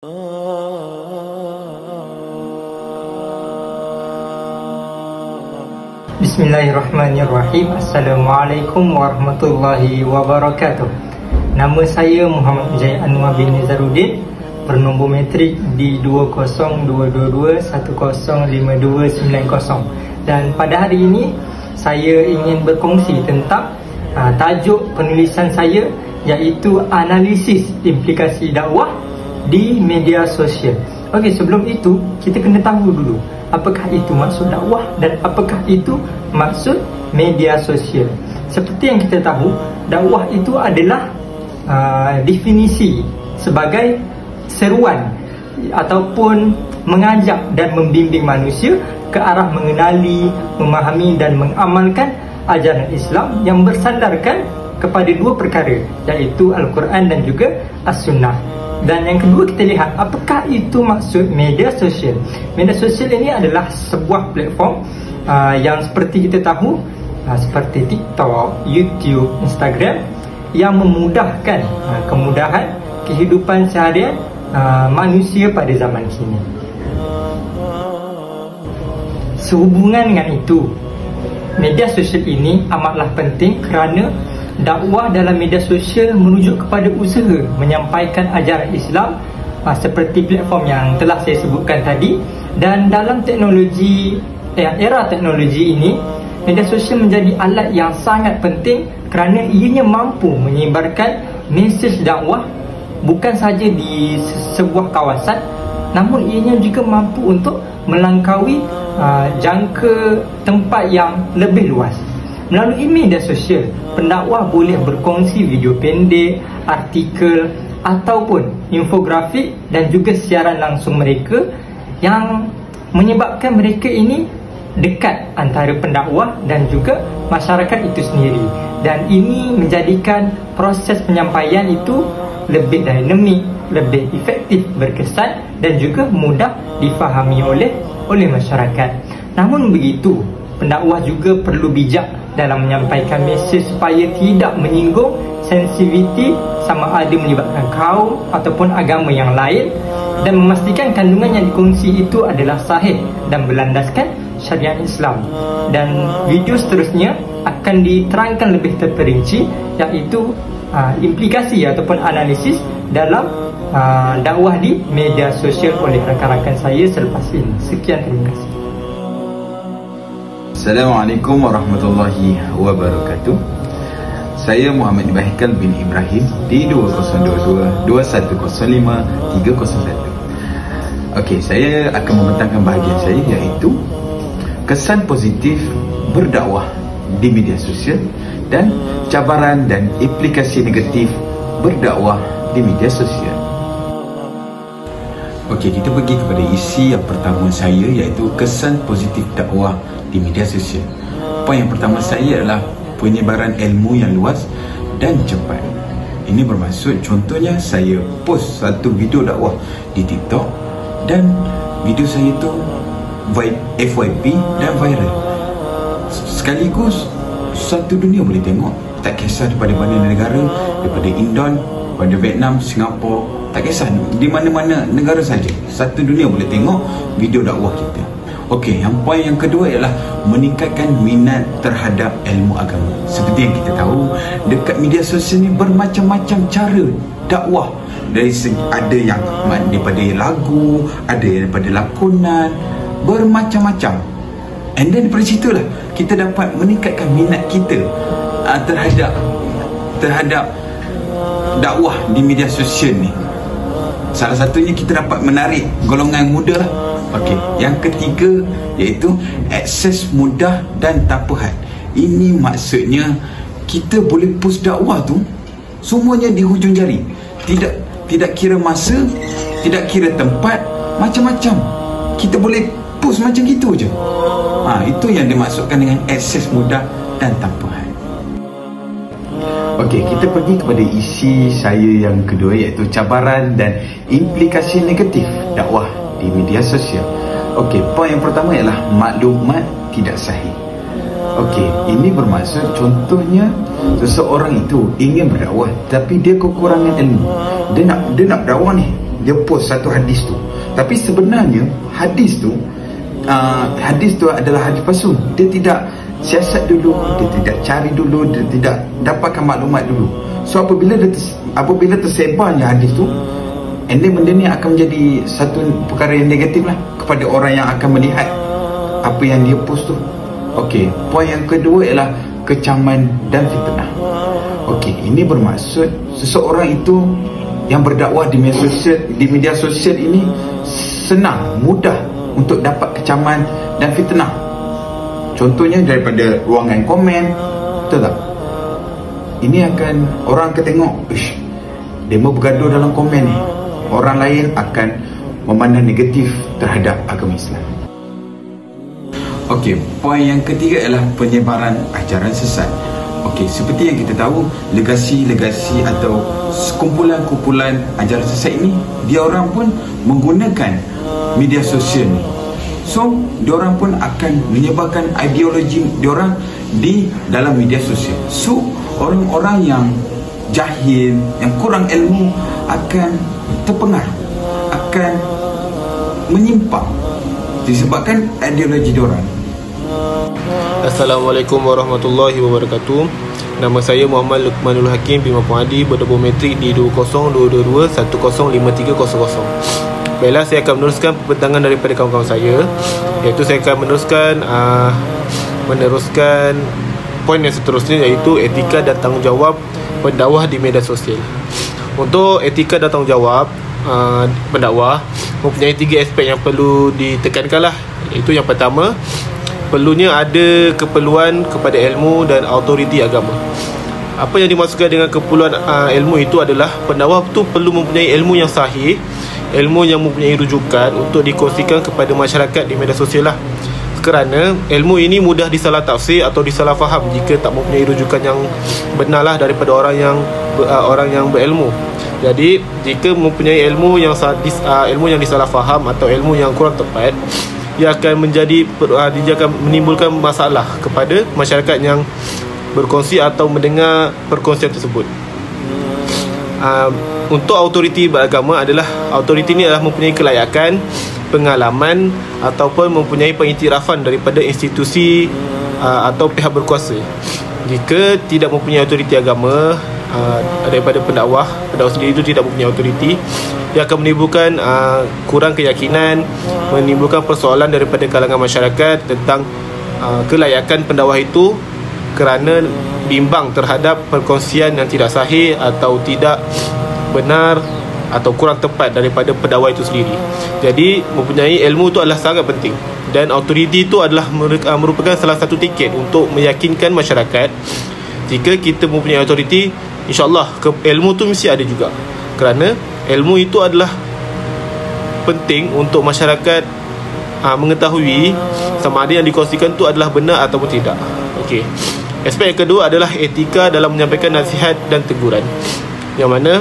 Bismillahirrahmanirrahim. Assalamualaikum warahmatullahi wabarakatuh. Nama saya Muhammad Mujahid Anwar bin Nizaruddin, bernombor metrik di 2022105290. Dan pada hari ini saya ingin berkongsi tentang tajuk penulisan saya, iaitu analisis implikasi dakwah di media sosial. Okey, sebelum itu kita kena tahu dulu apakah itu maksud dakwah dan apakah itu maksud media sosial. Seperti yang kita tahu, dakwah itu adalah definisi sebagai seruan ataupun mengajak dan membimbing manusia ke arah mengenali, memahami dan mengamalkan ajaran Islam yang bersandarkan kepada dua perkara, iaitu Al-Quran dan juga As-Sunnah. Dan yang kedua, kita lihat apakah itu maksud media sosial. Media sosial ini adalah sebuah platform yang seperti kita tahu, seperti TikTok, YouTube, Instagram, yang memudahkan kemudahan kehidupan seharian manusia pada zaman kini. Sehubungan dengan itu, media sosial ini amatlah penting kerana dakwah dalam media sosial merujuk kepada usaha menyampaikan ajaran Islam seperti platform yang telah saya sebutkan tadi. Dan dalam era teknologi ini, media sosial menjadi alat yang sangat penting kerana ianya mampu menyebarkan mesej dakwah bukan sahaja di sebuah kawasan, namun ianya juga mampu untuk melangkaui jangka tempat yang lebih luas. Melalui media sosial, pendakwah boleh berkongsi video pendek, artikel ataupun infografik dan juga siaran langsung mereka, yang menyebabkan mereka ini dekat antara pendakwah dan juga masyarakat itu sendiri. Dan ini menjadikan proses penyampaian itu lebih dinamik, lebih efektif, berkesan dan juga mudah difahami oleh masyarakat. Namun begitu, pendakwah juga perlu bijak dalam menyampaikan mesej supaya tidak menyinggung sensitiviti sama ada melibatkan kaum ataupun agama yang lain, dan memastikan kandungan yang dikongsi itu adalah sahih dan berlandaskan syariat Islam. Dan video seterusnya akan diterangkan lebih terperinci, iaitu implikasi ataupun analisis dalam dakwah di media sosial oleh rakan-rakan saya selepas ini. Sekian, terima kasih. Assalamualaikum warahmatullahi wabarakatuh. Saya Muhammad Ibahikal bin Ibrahim di 2022105301. Okey, saya akan membentangkan bahagian saya, iaitu kesan positif berdakwah di media sosial dan cabaran dan implikasi negatif berdakwah di media sosial. Okey, kita pergi kepada isi yang pertama saya, iaitu kesan positif dakwah di media sosial. Poin yang pertama saya adalah penyebaran ilmu yang luas dan cepat. Ini bermaksud, contohnya saya post satu video dakwah di TikTok dan video saya itu FYP dan viral. Sekaligus satu dunia boleh tengok, tak kisah daripada mana negara, daripada Indon, daripada Vietnam, Singapura, tak kisah di mana-mana negara saja, satu dunia boleh tengok video dakwah kita. Okey, yang poin yang kedua ialah meningkatkan minat terhadap ilmu agama. Seperti yang kita tahu, dekat media sosial ni bermacam-macam cara dakwah. Dari segi, ada yang daripada lagu, ada yang daripada lakonan, bermacam-macam. And then daripada situlah kita dapat meningkatkan minat kita terhadap dakwah di media sosial ni. Salah satunya kita dapat menarik golongan muda. Okey, yang ketiga iaitu akses mudah dan tanpa had. Ini maksudnya kita boleh post dakwah tu semuanya di hujung jari. Tidak kira masa, tidak kira tempat, macam-macam. Kita boleh post macam gitu je. Itu yang dimaksudkan dengan akses mudah dan tanpa had. Okey, kita pergi kepada isi saya yang kedua, iaitu cabaran dan implikasi negatif dakwah di media sosial. Okey, poin yang pertama ialah maklumat tidak sahih. Okey, ini bermaksud contohnya seseorang itu ingin berdakwah tapi dia kekurangan ilmu. Dia nak berdakwah ni, dia post satu hadis tu, tapi sebenarnya hadis tu adalah hadis palsu. Dia tidak siasat dulu, dia tidak cari dulu, dia tidak dapatkan maklumat dulu. So apabila tersebarnya hadis tu, and then benda ni akan menjadi satu perkara yang negatif lah kepada orang yang akan melihat apa yang dia post tu. Okey, poin yang kedua ialah kecaman dan fitnah. Okey, ini bermaksud seseorang itu yang berdakwah di media sosial ini senang, mudah untuk dapat kecaman dan fitnah. Contohnya daripada ruangan komen, betul tak? Ini akan orang akan tengok, dia mau bergaduh dalam komen ni. Orang lain akan memandang negatif terhadap agama Islam. Okey, poin yang ketiga ialah penyebaran ajaran sesat. Okey, seperti yang kita tahu, legasi-legasi atau kumpulan-kumpulan ajaran sesat ini, dia orang pun menggunakan media sosial ni. So, dia orang pun akan menyebarkan ideologi dia orang di dalam media sosial. So, orang-orang yang jahil, yang kurang ilmu akan terpengaruh, akan menyimpang disebabkan ideologi dia orang. Assalamualaikum warahmatullahi wabarakatuh. Nama saya Muhammad Luqmanul Hakim bin Muhammadi, berdopometrik di 2022105300. Baiklah, saya akan meneruskan pembentangan daripada kawan-kawan saya, iaitu saya akan meneruskan poin yang seterusnya, iaitu etika dan tanggungjawab pendakwah di media sosial. Untuk etika dan tanggungjawab pendakwah mempunyai 3 aspek yang perlu ditekankan lah. Itu yang pertama, perlunya ada keperluan kepada ilmu dan autoriti agama. Apa yang dimaksudkan dengan keperluan ilmu itu adalah pendakwah itu perlu mempunyai ilmu yang sahih, ilmu yang mempunyai rujukan untuk dikongsikan kepada masyarakat di media sosial lah. Kerana ilmu ini mudah disalah tafsir atau disalah faham jika tak mempunyai rujukan yang benar lah daripada orang yang berilmu. Jadi jika mempunyai ilmu yang disalah faham atau ilmu yang kurang tepat, dia akan menimbulkan masalah kepada masyarakat yang berkongsi atau mendengar perkongsian tersebut. Untuk autoriti beragama adalah, autoriti ini adalah mempunyai kelayakan, pengalaman ataupun mempunyai pengiktirafan daripada institusi atau pihak berkuasa. Jika tidak mempunyai autoriti agama daripada pendakwah sendiri itu tidak mempunyai autoriti, dia akan menimbulkan kurang keyakinan, menimbulkan persoalan daripada kalangan masyarakat tentang kelayakan pendakwah itu, kerana bimbang terhadap perkongsian yang tidak sahih atau tidak benar atau kurang tepat daripada pendakwah itu sendiri. Jadi mempunyai ilmu itu adalah sangat penting, dan autoriti itu adalah merupakan salah satu tiket untuk meyakinkan masyarakat. Jika kita mempunyai autoriti, insyaAllah ilmu tu mesti ada juga, kerana ilmu itu adalah penting untuk masyarakat mengetahui sama ada yang dikongsikan itu adalah benar ataupun tidak. Okey. Aspek yang kedua adalah etika dalam menyampaikan nasihat dan teguran, yang mana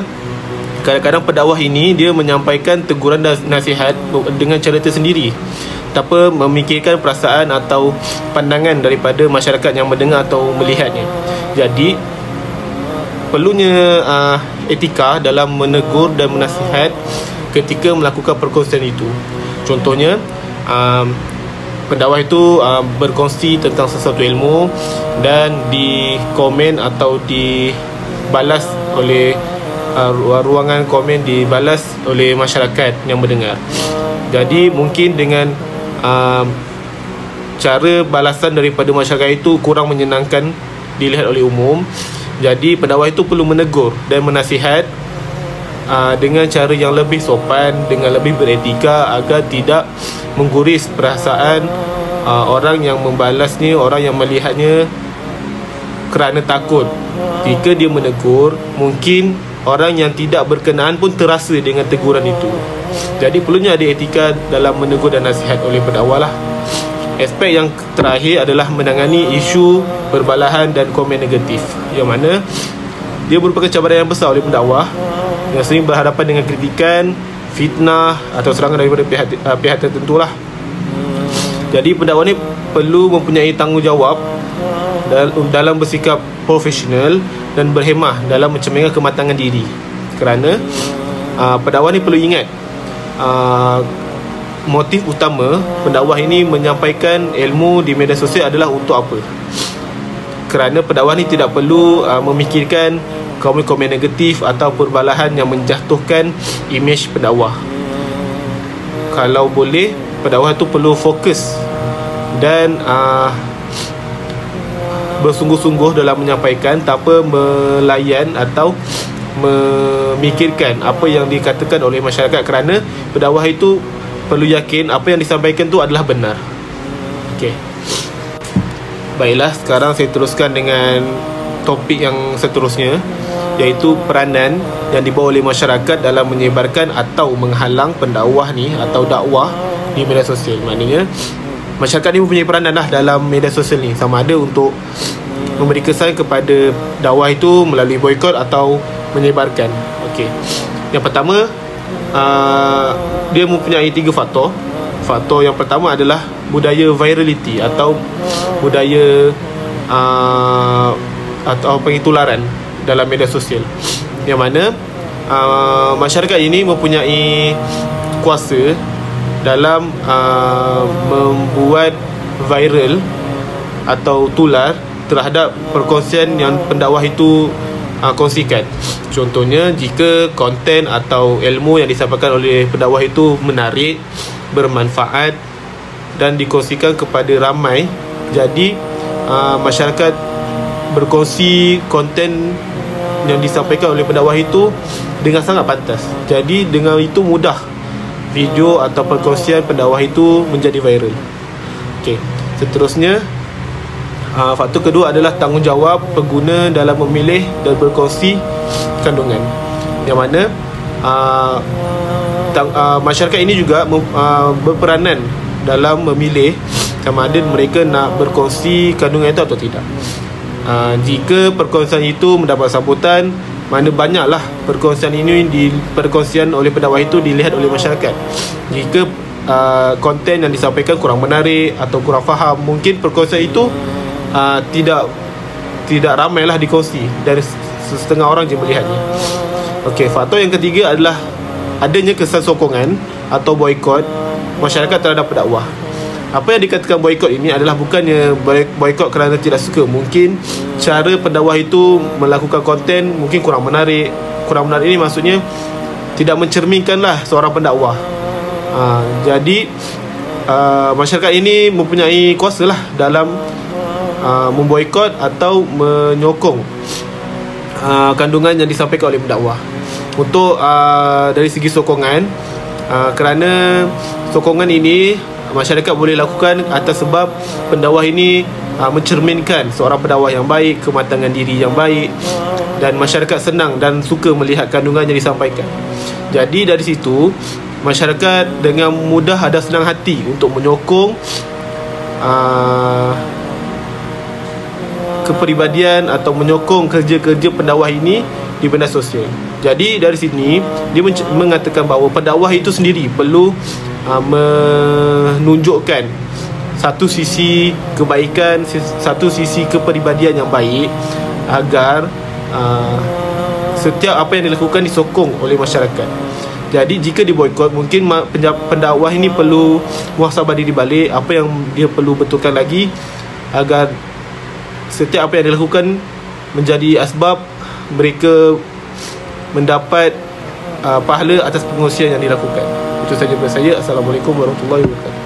kadang-kadang pendakwah ini dia menyampaikan teguran dan nasihat dengan cara tersendiri, tanpa memikirkan perasaan atau pandangan daripada masyarakat yang mendengar atau melihatnya. Jadi perlunya etika dalam menegur dan menasihat ketika melakukan perkongsian itu. Contohnya, pendakwah itu berkongsi tentang sesuatu ilmu dan di komen atau dibalas oleh ruangan komen dibalas oleh masyarakat yang mendengar. Jadi mungkin dengan cara balasan daripada masyarakat itu kurang menyenangkan dilihat oleh umum. Jadi pendakwah itu perlu menegur dan menasihat dengan cara yang lebih sopan, dengan lebih beretika, agar tidak mengguris perasaan orang yang membalasnya, orang yang melihatnya kerana takut. Jika dia menegur, mungkin orang yang tidak berkenaan pun terasa dengan teguran itu. Jadi perlunya ada etika dalam menegur dan nasihat oleh pendakwah lah. Aspek yang terakhir adalah menangani isu perbalahan dan komen negatif, yang mana dia merupakan cabaran yang besar oleh pendakwah yang sering berhadapan dengan kritikan, fitnah atau serangan daripada pihak tertentu lah. Jadi pendakwah ni perlu mempunyai tanggungjawab dalam bersikap profesional dan berhemah dalam mencerminkan kematangan diri, kerana pendakwah ni perlu ingat motif utama pendakwah ini menyampaikan ilmu di media sosial adalah untuk apa. Kerana pendakwah ni tidak perlu memikirkan komen-komen negatif atau perbalahan yang menjatuhkan imej pendakwah. Kalau boleh, pendakwah tu perlu fokus dan bersungguh-sungguh dalam menyampaikan tanpa melayan atau memikirkan apa yang dikatakan oleh masyarakat, kerana pendakwah itu perlu yakin apa yang disampaikan tu adalah benar. Okey. Baiklah, sekarang saya teruskan dengan topik yang seterusnya, iaitu peranan yang dibawa oleh masyarakat dalam menyebarkan atau menghalang pendakwah ni atau dakwah di media sosial. Maknanya masyarakat ni mempunyai peranan lah dalam media sosial ni, sama ada untuk memberi kesan kepada dakwah itu melalui boikot atau menyebarkan. Okey. Yang pertama, dia mempunyai 3 faktor. Faktor yang pertama adalah budaya virality atau budaya atau pengitularan dalam media sosial, yang mana masyarakat ini mempunyai kuasa dalam membuat viral atau tular terhadap perkongsian yang pendakwah itu kongsikan. Contohnya, jika konten atau ilmu yang disampaikan oleh pendakwah itu menarik, bermanfaat dan dikongsikan kepada ramai, jadi masyarakat berkongsi konten yang disampaikan oleh pendakwah itu dengan sangat pantas. Jadi dengan itu mudah video atau perkongsian pendakwah itu menjadi viral. Okey. Seterusnya, faktor kedua adalah tanggungjawab pengguna dalam memilih dan berkongsi kandungan, yang mana masyarakat ini juga berperanan dalam memilih sama ada mereka nak berkongsi kandungan itu atau tidak. Jika perkongsian itu mendapat sambutan, mana banyaklah perkongsian oleh pendakwah itu dilihat oleh masyarakat. Jika konten yang disampaikan kurang menarik atau kurang faham, mungkin perkongsian itu tidak ramailah dikongsi dan setengah orang je melihatnya. Okey, faktor yang ketiga adalah adanya kesan sokongan atau boikot masyarakat terhadap pendakwah. Apa yang dikatakan boikot ini adalah bukannya boikot kerana tidak suka. Mungkin cara pendakwah itu melakukan konten mungkin kurang menarik. Kurang menarik ini maksudnya tidak mencerminkanlah seorang pendakwah. Jadi masyarakat ini mempunyai kuasa lah dalam memboikot atau menyokong kandungan yang disampaikan oleh pendakwah. Untuk dari segi sokongan, kerana sokongan ini masyarakat boleh lakukan atas sebab pendakwah ini mencerminkan seorang pendakwah yang baik, kematangan diri yang baik, dan masyarakat senang dan suka melihat kandungan yang disampaikan. Jadi dari situ masyarakat dengan mudah ada senang hati untuk menyokong kepribadian atau menyokong kerja-kerja pendakwah ini di media sosial. Jadi dari sini dia mengatakan bahawa pendakwah itu sendiri perlu menunjukkan satu sisi kebaikan, satu sisi kepribadian yang baik, agar setiap apa yang dilakukan disokong oleh masyarakat. Jadi jika diboikot, mungkin pendakwah ini perlu muhasabah diri balik, apa yang dia perlu betulkan lagi agar setiap apa yang dilakukan menjadi asbab mereka mendapat pahala atas pengungsian yang dilakukan. Itu saja dari saya. Assalamualaikum warahmatullahi wabarakatuh.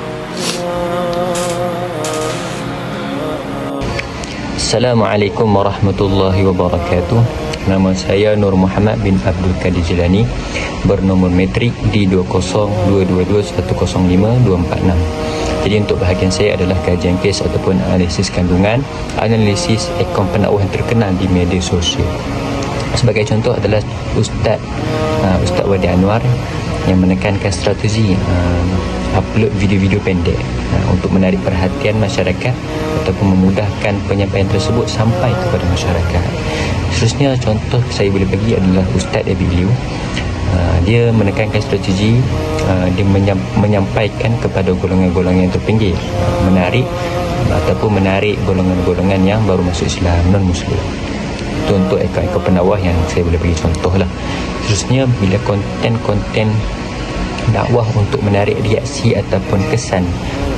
Assalamualaikum warahmatullahi wabarakatuh. Nama saya Nur Muhammad bin Abdul Qadir Jilani, bernomor metrik D20222105246. Jadi untuk bahagian saya adalah kajian kes ataupun analisis kandungan, analisis akaun pendakwah yang terkenal di media sosial. Sebagai contoh adalah Ustaz Wadi Anwar yang menekankan strategi upload video-video pendek untuk menarik perhatian masyarakat ataupun memudahkan penyampaian tersebut sampai kepada masyarakat. Seterusnya, contoh saya boleh bagi adalah Ustaz Abi Liu. Dia menekankan strategi dia menyampaikan kepada golongan-golongan yang terpinggir, menarik golongan-golongan yang baru masuk Islam, non-Muslim. Itu untuk ekor-ekor pendakwah yang saya boleh bagi contoh lah. Seterusnya, bila konten-konten dakwah untuk menarik reaksi ataupun kesan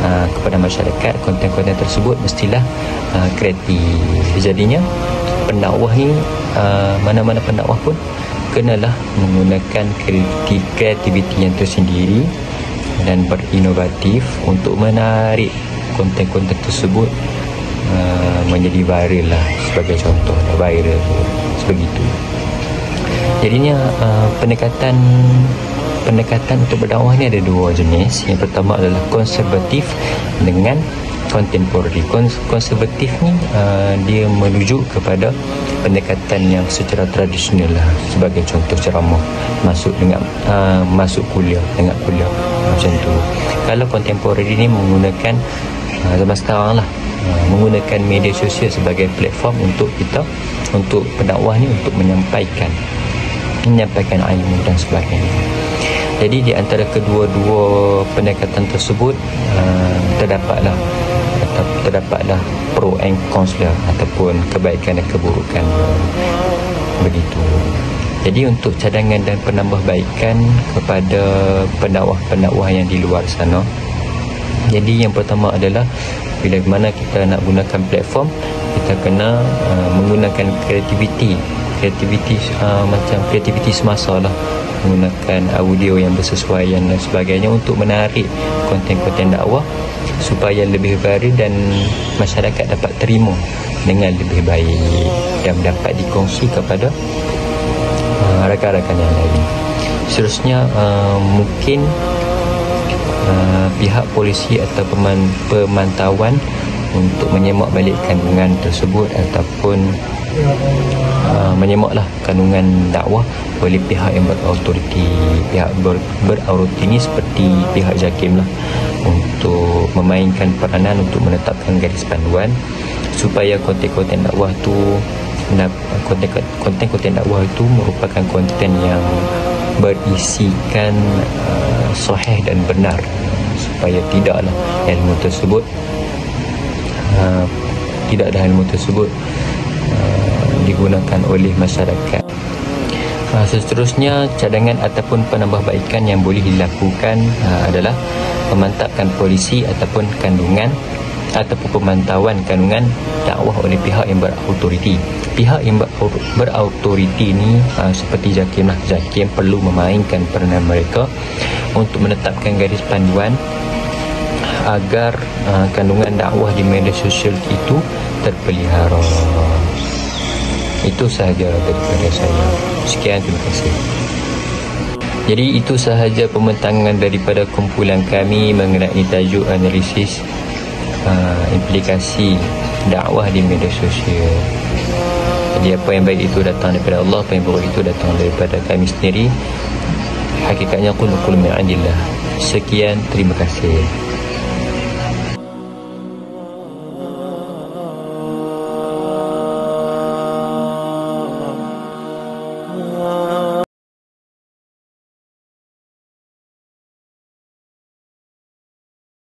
kepada masyarakat, konten-konten tersebut mestilah kreatif. Jadinya pendakwah ni, mana-mana pendakwah pun kenalah menggunakan kreativiti yang tersendiri dan berinovatif untuk menarik konten-konten tersebut menjadi viral lah, sebagai contoh viral sebegitu. Jadinya pendekatan untuk berdakwah ni ada dua jenis. Yang pertama adalah konservatif dengan kontemporari. Konservatif ni dia merujuk kepada pendekatan yang secara tradisional lah, sebagai contoh ceramah, masuk kuliah, tengah kuliah, macam tu. Kalau kontemporari ni menggunakan zaman sekarang lah, menggunakan media sosial sebagai platform untuk kita, untuk pendakwah ni, untuk menyampaikan ilmu dan sebagainya. Jadi di antara kedua-dua pendekatan tersebut terdapatlah pro and cons lah, ataupun kebaikan dan keburukan, begitu. Jadi untuk cadangan dan penambahbaikan kepada pendakwah-pendakwah yang di luar sana, jadi yang pertama adalah bila mana kita nak gunakan platform, kita kena menggunakan kreativiti macam kreativiti semasa lah, menggunakan audio yang bersesuaian dan sebagainya untuk menarik konten-konten dakwah supaya lebih viral dan masyarakat dapat terima dengan lebih baik dan dapat dikongsi kepada rakan-rakan yang lain. Seterusnya, mungkin pihak polisi atau pemantauan untuk menyemak balik kandungan tersebut ataupun menyemaklah kandungan dakwah oleh pihak yang berautoriti. Pihak berautoriti ini seperti pihak JAKIM lah, untuk memainkan peranan untuk menetapkan garis panduan supaya konten-konten dakwah tu konten-konten dakwah itu merupakan konten yang berisikan sahih dan benar, supaya tidaklah ilmu tersebut digunakan oleh masyarakat. Seterusnya, cadangan ataupun penambahbaikan yang boleh dilakukan adalah memantapkan polisi ataupun kandungan ataupun pemantauan kandungan dakwah oleh pihak yang berautoriti. Pihak yang berautoriti ini seperti JAKIM lah. JAKIM perlu memainkan peranan mereka untuk menetapkan garis panduan agar kandungan dakwah di media sosial itu terpelihara. Itu sahaja daripada saya. Sekian, terima kasih. Jadi itu sahaja pembentangan daripada kumpulan kami mengenai tajuk analisis implikasi dakwah di media sosial. Jadi apa yang baik itu datang daripada Allah, apa yang buruk itu datang daripada kami sendiri. Hakikatnya qul min indillah. Sekian, terima kasih.